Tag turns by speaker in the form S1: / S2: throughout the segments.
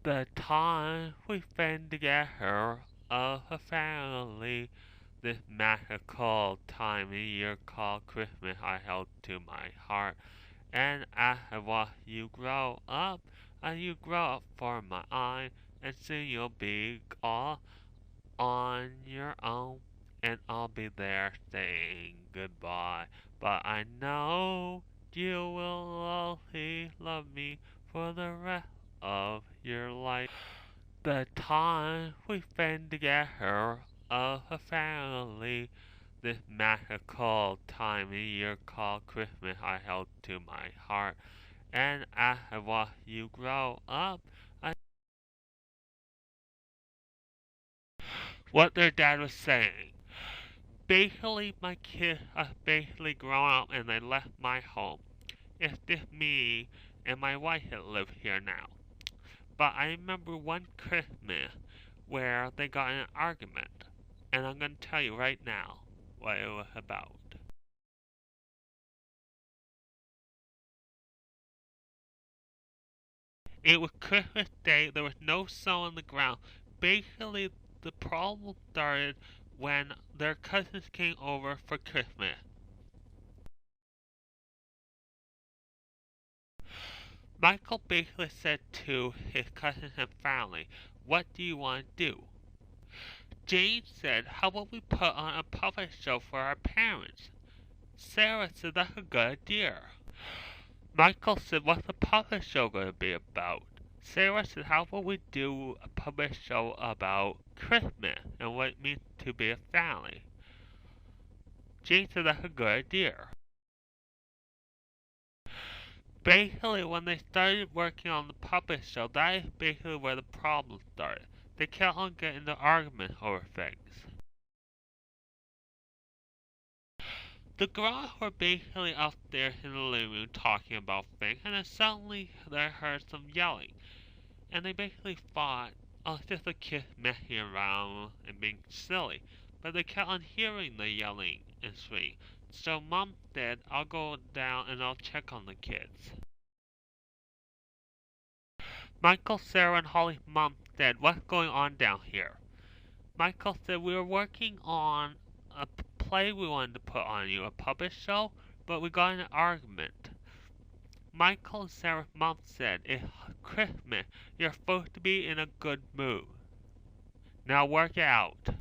S1: The time we spend together as a family, this magical time of year called Christmas I held to my heart. And as I watch you grow up, as you grow up for my eye, and soon you'll be all on your own, and I'll be there saying goodbye. But I know you will always love me for the rest of your life. The time we spend together as a family, this magical time of year called Christmas I held to my heart. And as I watch you grow up, what their dad was saying. Basically, my kids are basically grown up and they left my home. It's just me and my wife that live here now. But I remember one Christmas where they got in an argument. And I'm going to tell you right now what it was about. It was Christmas Day. There was no snow on the ground. Basically, the problem started when their cousins came over for Christmas. Michael basically said to his cousins and family, "What do you want to do?" Jane said, "How about we put on a puppet show for our parents?" Sarah said, "That's a good idea." Michael said, "What's the puppet show going to be about?" Sarah said, "How about we do a puppet show about Christmas and what it means to be a family?" Jane said, "That's a good idea." Basically, when they started working on the puppet show, that is basically where the problem started. They kept on getting into arguments over things. The girls were basically upstairs in the living room talking about things, and then suddenly they heard some yelling. And they basically thought, oh, it's just the kids messing around and being silly. But they kept on hearing the yelling and screaming. So Mom said, "I'll go down and I'll check on the kids." Michael, Sarah, and Holly's mom said, "What's going on down here?" Michael said, "We were working on a play we wanted to put on you, a puppet show, but we got in an argument." Michael and Sarah's mom said, "It's Christmas. You're supposed to be in a good mood. Now work it out."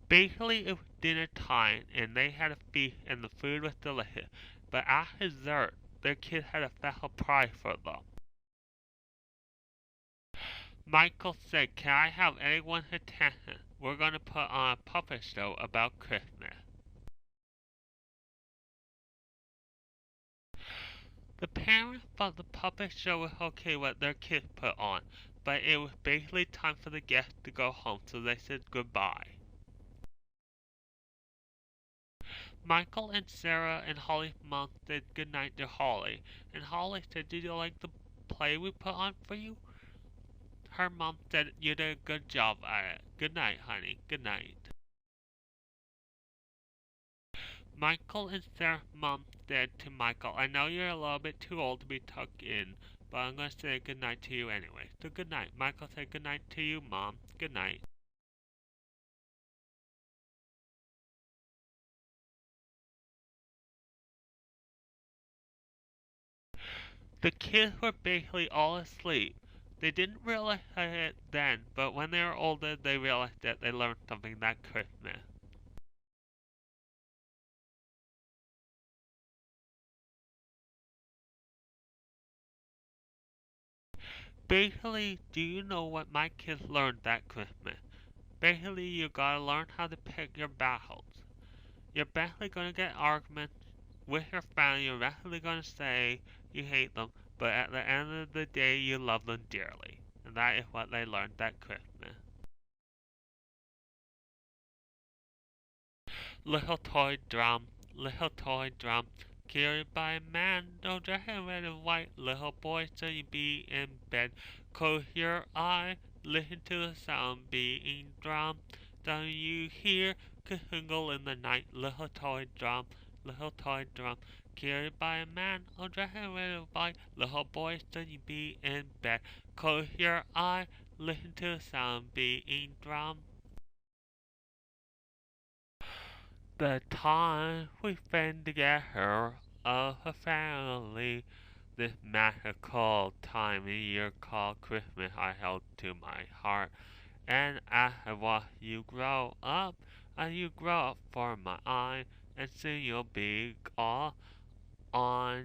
S1: Basically, it was dinner time, and they had a feast, and the food was delicious. But at dessert, their kids had a special prize for them. Michael said, "Can I have anyone's attention? We're going to put on a puppet show about Christmas." The parents thought the puppet show was okay what their kids put on, but it was basically time for the guests to go home, so they said goodbye. Michael and Sarah and Holly's mom said goodnight to Holly, and Holly said, "Did you like the play we put on for you?" Her mom said, "You did a good job at it. Good night, honey. Good night." Michael and Sarah's mom said to Michael, "I know you're a little bit too old to be tucked in, but I'm going to say good night to you anyway. So good night." Michael said, "Good night to you, Mom. Good night." The kids were basically all asleep. They didn't realize it then, but when they were older, they realized that they learned something that Christmas. Basically, do you know what my kids learned that Christmas? Basically, you gotta learn how to pick your battles. You're basically gonna get arguments with your family. You're basically gonna say you hate them, but at the end of the day, you love them dearly. And that is what they learned that Christmas. Little toy drum, little toy drum, carried by a man, no dress in red and white. Little boy, so you be in bed. Close your eye, listen to the sound being drum. Don't you hear? Jingle in the night, little toy drum, carried by a man, oh dragon with a bite, little boy, should you be in bed? Close your eye, listen to the sound being drummed. The time we spend together as a family, this magical time of year called Christmas I held to my heart. And as I watch you grow up, as you grow up for my eye, and soon you'll be all on